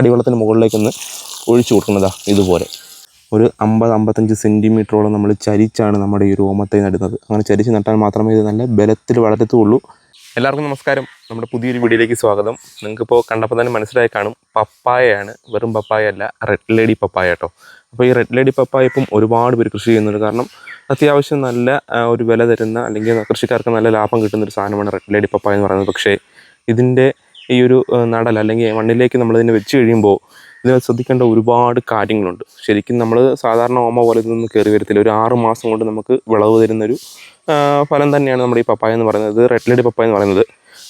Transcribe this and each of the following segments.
അടിവെള്ളത്തിന് മുകളിലേക്കൊന്ന് ഒഴിച്ചു കൊടുക്കുന്നതാണ്. ഇതുപോലെ ഒരു 50-55 സെൻറ്റിമീറ്ററോളം നമ്മൾ ചരിച്ചാണ് നമ്മുടെ ഈ ഒരു ഓമത്തൈ നടുന്നത്. അങ്ങനെ ചരിച്ച് നട്ടാൽ മാത്രമേ ഇത് നല്ല ബലത്തിൽ വളരത്തുള്ളൂ. എല്ലാവർക്കും നമസ്കാരം, നമ്മുടെ പുതിയൊരു വീഡിയോയിലേക്ക് സ്വാഗതം. നിങ്ങൾക്കിപ്പോൾ കണ്ടപ്പോൾ തന്നെ മനസ്സിലായി കാണും, പപ്പായയാണ്, വെറും പപ്പായ അല്ല, റെഡ് ലേഡി പപ്പായ കേട്ടോ. അപ്പോൾ ഈ റെഡ് ലേഡി പപ്പായ ഇപ്പം ഒരുപാട് പേര് കൃഷി ചെയ്യുന്നുണ്ട്. കാരണം അത്യാവശ്യം നല്ല ഒരു വില തരുന്ന, അല്ലെങ്കിൽ കൃഷിക്കാർക്ക് നല്ല ലാഭം കിട്ടുന്നൊരു സാധനമാണ് റെഡ് ലേഡി പപ്പായ എന്ന് പറയുന്നത്. പക്ഷേ ഇതിൻ്റെ ഈ ഒരു നടൽ അല്ലെങ്കിൽ മണ്ണിലേക്ക് നമ്മളിതിനെ വെച്ച് കഴിയുമ്പോൾ ഇതിനെ ശ്രദ്ധിക്കേണ്ട ഒരുപാട് കാര്യങ്ങളുണ്ട്. ശരിക്കും നമ്മൾ സാധാരണ ഓമ പോലെ ഇതൊന്നും കയറി വരത്തില്ല. ഒരു 6 മാസം കൊണ്ട് നമുക്ക് വിളവ് തരുന്നൊരു ഫലം തന്നെയാണ് നമ്മുടെ ഈ പപ്പായ എന്ന് പറയുന്നത്, റെഡ് ലേഡി പപ്പായ എന്ന് പറയുന്നത്.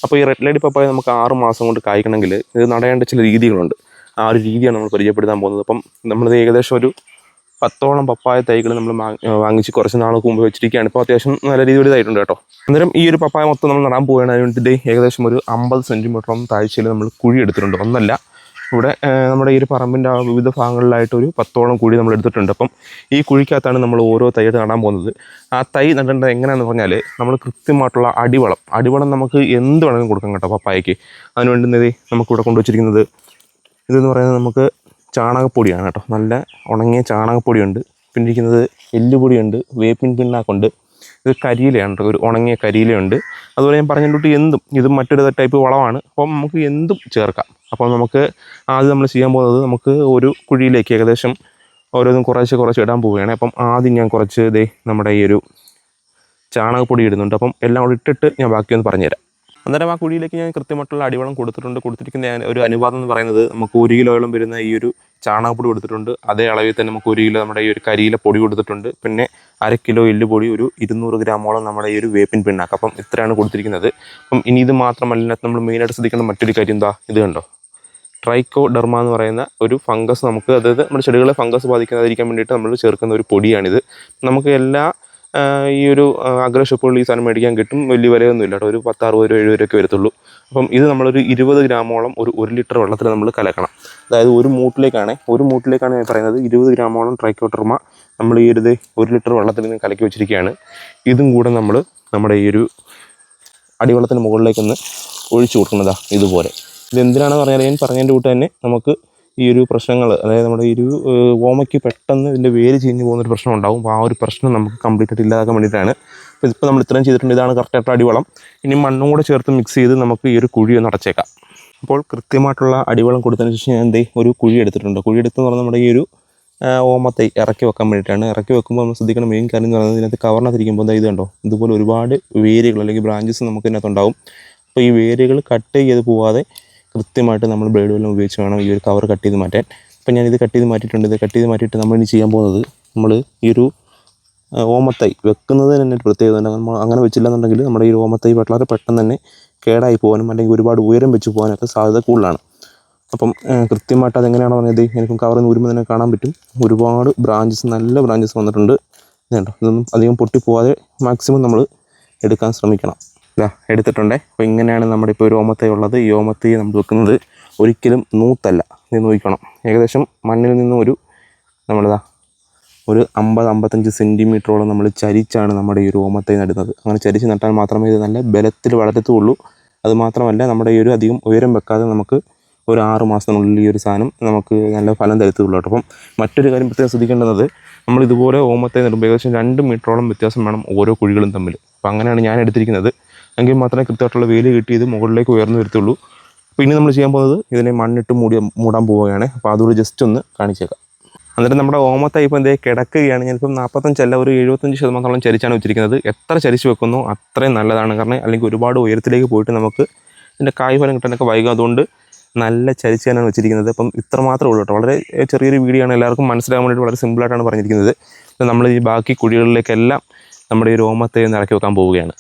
അപ്പോൾ ഈ റെഡ് ലേഡി പപ്പായ നമുക്ക് 6 മാസം കൊണ്ട് കായ്ക്കണമെങ്കിൽ ഇത് നടേണ്ട ചില രീതികളുണ്ട്. ആ ഒരു രീതിയാണ് നമ്മൾ പരിചയപ്പെടുത്താൻ പോകുന്നത്. അപ്പം നമ്മളിത് ഏകദേശം ഒരു 10ഓളം പപ്പായ തൈകൾ നമ്മൾ വാങ്ങിച്ച് കുറച്ച് നാൾക്ക് മുമ്പ് വെച്ചിരിക്കുകയാണ്. ഇപ്പോൾ അത്യാവശ്യം നല്ല രീതിയിൽ ഇതായിട്ടുണ്ട് കേട്ടോ. അന്നേരം ഈ ഒരു പപ്പായ മൊത്തം നമ്മൾ നടാൻ പോവുകയാണ്. അതിന് ഏകദേശം ഒരു 50 സെൻറ്റിമീറ്ററോളം താഴ്ചയിൽ നമ്മൾ കുഴി എടുത്തിട്ടുണ്ട്. ഒന്നല്ല, ഇവിടെ നമ്മുടെ ഈ ഒരു പറമ്പിൻ്റെ വിവിധ ഭാഗങ്ങളിലായിട്ട് ഒരു 10ഓളം കുഴി നമ്മൾ എടുത്തിട്ടുണ്ട്. അപ്പം ഈ കുഴിക്കകത്താണ് നമ്മൾ ഓരോ തൈയായിട്ട് നടാൻ പോകുന്നത്. ആ തൈ നടേണ്ടത് എങ്ങനെയാണെന്ന് പറഞ്ഞാൽ, നമ്മൾ കൃത്യമായിട്ടുള്ള അടിവളം നമുക്ക് എന്ത് വേണമെങ്കിലും കൊടുക്കാം കേട്ടോ പപ്പായയ്ക്ക്. അതിന് വേണ്ടുന്നത് നമുക്കിവിടെ കൊണ്ടുവച്ചിരിക്കുന്നത് ഇതെന്ന് പറയുന്നത് നമുക്ക് ചാണകപ്പൊടിയാണ് കേട്ടോ. നല്ല ഉണങ്ങിയ ചാണകപ്പൊടിയുണ്ട്, പിന്നെ ഇരിക്കുന്നത് എല്ലുപൊടിയുണ്ട്, വേപ്പിൻ പിണ്ണാക്കുണ്ട്, ഇത് കരിയിലയാണ് കേട്ടോ, ഒരു ഉണങ്ങിയ കരിയിലയുണ്ട്. അതുപോലെ ഞാൻ പറഞ്ഞിട്ട് ഇതും മറ്റൊരു ടൈപ്പ് വളമാണ്. അപ്പം നമുക്ക് എന്തും ചേർക്കാം. അപ്പോൾ നമുക്ക് ആദ്യം നമ്മൾ ചെയ്യാൻ പോകുന്നത്, നമുക്ക് ഒരു കുഴിയിലേക്ക് ഏകദേശം ഓരോന്നും കുറച്ച് ഇടാൻ പോവുകയാണ്. അപ്പം ആദ്യം ഞാൻ കുറച്ച് നമ്മുടെ ഈ ഒരു ചാണകപ്പൊടി ഇടുന്നുണ്ട്. അപ്പം എല്ലാം കൂടി ഇട്ടിട്ട് ഞാൻ ബാക്കിയൊന്ന് പറഞ്ഞുതരാം. അന്നേരം ആ കുഴിയിലേക്ക് ഞാൻ കൃത്യമായിട്ടുള്ള അടിവളം കൊടുത്തിരിക്കുന്ന ഒരു അനുപാതം എന്ന് പറയുന്നത്, നമുക്ക് 1 കിലോയോളം വരുന്ന ഈ ഒരു ചാണകപ്പൊടി കൊടുത്തിട്ടുണ്ട്. അതേ അളവിൽ തന്നെ നമുക്ക് 1 കിലോ നമ്മുടെ ഈ ഒരു കരിയില പൊടി കൊടുത്തിട്ടുണ്ട്. പിന്നെ 1/2 കിലോ എല്ലുപൊടി, ഒരു 200 ഗ്രാമോളം നമ്മുടെ ഈ ഒരു വേപ്പിൻ പിണ്ണാക്ക്. അപ്പം ഇത്രയാണ് കൊടുത്തിരിക്കുന്നത്. അപ്പം ഇനി ഇത് മാത്രമല്ല, നമ്മൾ മെയിനായിട്ട് ശ്രദ്ധിക്കേണ്ട മറ്റൊരു കാര്യം എന്താ, ഇത് കണ്ടോ, ട്രൈക്കോഡെർമ എന്ന് പറയുന്ന ഒരു ഫംഗസ്, നമുക്ക് അതായത് നമ്മുടെ ചെടികളെ ഫംഗസ് ബാധിക്കാതിരിക്കാൻ വേണ്ടിയിട്ട് നമ്മൾ ചേർക്കുന്ന ഒരു പൊടിയാണിത്. നമുക്ക് എല്ലാ ഈ ഒരു അഗ്രോ ഷോപ്പുകളിൽ ഈ സാധനം മേടിക്കാൻ കിട്ടും. വലിയ വിലയൊന്നും ഇല്ല കേട്ടോ, ഒരു 10, 60, 70 ഒക്കെ വരത്തുള്ളൂ. അപ്പം ഇത് നമ്മളൊരു 20 ഗ്രാമോളം ഒരു 1 ലിറ്റർ വെള്ളത്തിൽ നമ്മൾ കലക്കണം. അതായത് ഒരു മൂട്ടിലേക്കാണ് ഞാൻ പറയുന്നത് 20 ഗ്രാമോളം ട്രൈക്കോഡെർമ നമ്മൾ ഈ ഒരു 1 ലിറ്റർ വെള്ളത്തിൽ നിന്ന് കലക്കി വെച്ചിരിക്കുകയാണ്. ഇതും കൂടെ നമ്മൾ നമ്മുടെ ഈ ഒരു അടിവെള്ളത്തിന് മുകളിലേക്കൊന്ന് ഒഴിച്ചു കൊടുക്കുന്നതാണ്. ഇതുപോലെ ഇതെന്തിനാണെന്ന് പറഞ്ഞാൽ, ഞാൻ പറഞ്ഞതിൻ്റെ കൂട്ട് തന്നെ നമുക്ക് ഈ ഒരു പ്രശ്നങ്ങൾ, അതായത് നമ്മുടെ ഈ ഒരു ഓമയ്ക്ക് പെട്ടെന്ന് ഇതിൻ്റെ വേര് ചീഞ്ഞ് പോകുന്നൊരു പ്രശ്നം ഉണ്ടാകും. അപ്പോൾ ആ ഒരു പ്രശ്നം നമുക്ക് കംപ്ലീറ്റ് ആയിട്ട് ഇല്ലാതാക്കാൻ വേണ്ടിയിട്ടാണ്. അപ്പോൾ ഇതിപ്പോൾ നമ്മൾ ഇത്രയും ചെയ്തിട്ടുണ്ട്. ഇതാണ് കറക്റ്റായിട്ട് അടിവളം. ഇനി മണ്ണും കൂടെ ചേർത്ത് മിക്സ് ചെയ്ത് നമുക്ക് ഈ ഒരു കുഴി ഒന്ന് അടച്ചേക്കാം. അപ്പോൾ കൃത്യമായിട്ടുള്ള അടിവളം കൊടുത്തതിന് ശേഷം ഞാൻ ഒരു കുഴി എടുത്തിട്ടുണ്ട്. കുഴി എടുത്തെന്ന് പറഞ്ഞാൽ നമ്മുടെ ഈ ഒരു ഓമത്തൈ ഇറക്കി വെക്കാൻ വേണ്ടിയിട്ടാണ്. ഇറക്കി വെക്കുമ്പോൾ നമ്മൾ ശ്രദ്ധിക്കണം മെയിൻ കാര്യം എന്ന് പറയുന്നത്, ഇതിനകത്ത് കവറിനകത്തിരിക്കുമ്പോൾ ഇത് കണ്ടോ, ഇതുപോലെ ഒരുപാട് വേരുകൾ അല്ലെങ്കിൽ ബ്രാഞ്ചസ് നമുക്ക് ഇതിനകത്തുണ്ടാവും. അപ്പോൾ ഈ വേരുകൾ കട്ട് ചെയ്ത് പോവാതെ കൃത്യമായിട്ട് നമ്മൾ ബ്ലേഡ് വെള്ളം ഉപയോഗിച്ച് വേണം ഈ ഒരു കവർ കട്ട് ചെയ്ത് മാറ്റാൻ. അപ്പം ഞാനിത് കട്ട് ചെയ്ത് മാറ്റിയിട്ടുണ്ട്. ഇത് കട്ട് ചെയ്ത് മാറ്റിയിട്ട് നമ്മൾ ഇനി ചെയ്യാൻ പോകുന്നത്, നമ്മൾ ഈ ഒരു ഓമത്തൈ വെക്കുന്നത് തന്നെ ഒരു പ്രത്യേകത ഉണ്ട്. നമ്മൾ അങ്ങനെ വെച്ചില്ലെന്നുണ്ടെങ്കിൽ നമ്മുടെ ഈ ഓമത്തൈ വളരെ പെട്ടെന്ന് തന്നെ കേടായി പോകാനും അല്ലെങ്കിൽ ഒരുപാട് ഉയരം വെച്ച് പോകാനൊക്കെ സാധ്യത കൂടുതലാണ്. അപ്പം കൃത്യമായിട്ട് അതെങ്ങനെയാണോ പറഞ്ഞത്, എനിക്കും കവറിൽ നിന്ന് ഊരുമ്പോൾ തന്നെ കാണാൻ പറ്റും. ഒരുപാട് ബ്രാഞ്ചസ്, നല്ല ബ്രാഞ്ചസ് വന്നിട്ടുണ്ട്. ഇതുണ്ടോ, ഇതൊന്നും അധികം പൊട്ടിപ്പോവാതെ മാക്സിമം നമ്മൾ എടുക്കാൻ ശ്രമിക്കണം. എടുത്തിട്ടുണ്ടേ. അപ്പോൾ ഇങ്ങനെയാണ് നമ്മുടെ ഇപ്പോൾ ഒരു ഓമത്തൈ ഉള്ളത്. ഈ ഓമത്തൈ നമ്മൾ വെക്കുന്നത് ഒരിക്കലും നൂത്തല്ല, ഇത് നോക്കണം. ഏകദേശം മണ്ണിൽ നിന്നും ഒരു 50-55 സെൻറ്റിമീറ്ററോളം നമ്മൾ ചരിച്ചാണ് നമ്മുടെ ഈ ഒരു ഓമത്തൈ നടുന്നത്. അങ്ങനെ ചരിച്ച് നട്ടാൽ മാത്രമേ ഇത് നല്ല ബലത്തിൽ വളരത്തുള്ളൂ. അതുമാത്രമല്ല, നമ്മുടെ ഈ ഒരു അധികം ഉയരം വെക്കാതെ നമുക്ക് ഒരു 6 മാസത്തിനുള്ളിൽ ഈ ഒരു സാധനം നമുക്ക് നല്ല ഫലം തരത്തുള്ളൂ കേട്ടോ. അപ്പം മറ്റൊരു കാര്യം പ്രത്യേകം ശ്രദ്ധിക്കേണ്ടത്, നമ്മൾ ഇതുപോലെ ഓമത്തൈ നടുമ്പോൾ ഏകദേശം 2 മീറ്ററോളം വ്യത്യാസം വേണം ഓരോ കുഴികളും തമ്മിൽ. അപ്പോൾ അങ്ങനെയാണ് ഞാൻ എടുത്തിരിക്കുന്നത്. എങ്കിൽ മാത്രമേ കൃത്യമായിട്ടുള്ള വേര് കിട്ടി ഇത് മുകളിലേക്ക് ഉയർന്നു വരത്തുള്ളൂ. അപ്പോൾ ഇനി നമ്മൾ ചെയ്യാൻ പോകുന്നത്, ഇതിനെ മണ്ണിട്ട് മൂടാൻ പോവുകയാണ്. അപ്പോൾ അതുകൂടി ജസ്റ്റ് ഒന്ന് കാണിച്ചേക്കാം. എന്നിട്ട് നമ്മുടെ ഓമത്തൈ ഇപ്പോൾ കിടക്കുകയാണ്. ഞാനിപ്പം 45 ഒരു 75% ചരിച്ചാണ് വെച്ചിരിക്കുന്നത്. എത്ര ചരിച്ച് വെക്കുന്നു അത്രയും നല്ലതാണ്. കാരണം അല്ലെങ്കിൽ ഒരുപാട് ഉയരത്തിലേക്ക് പോയിട്ട് നമുക്ക് ഇതിൻ്റെ കായ്ഫലം കിട്ടാനൊക്കെ വൈകും. അതുകൊണ്ട് നല്ല ചരിച്ച് തന്നെയാണ് വെച്ചിരിക്കുന്നത്. അപ്പം ഇത്ര മാത്രമേ ഉള്ളൂ കേട്ടോ. വളരെ ചെറിയൊരു വീഡിയോ ആണ്, എല്ലാവർക്കും മനസ്സിലാകാൻ വേണ്ടിയിട്ട് വളരെ സിമ്പിളായിട്ടാണ് പറഞ്ഞിരിക്കുന്നത്. നമ്മൾ ഈ ബാക്കി കുഴികളിലേക്കെല്ലാം നമ്മുടെ ഈ ഒരു ഓമത്തൈ ഇറക്കി വെക്കാൻ പോവുകയാണ്.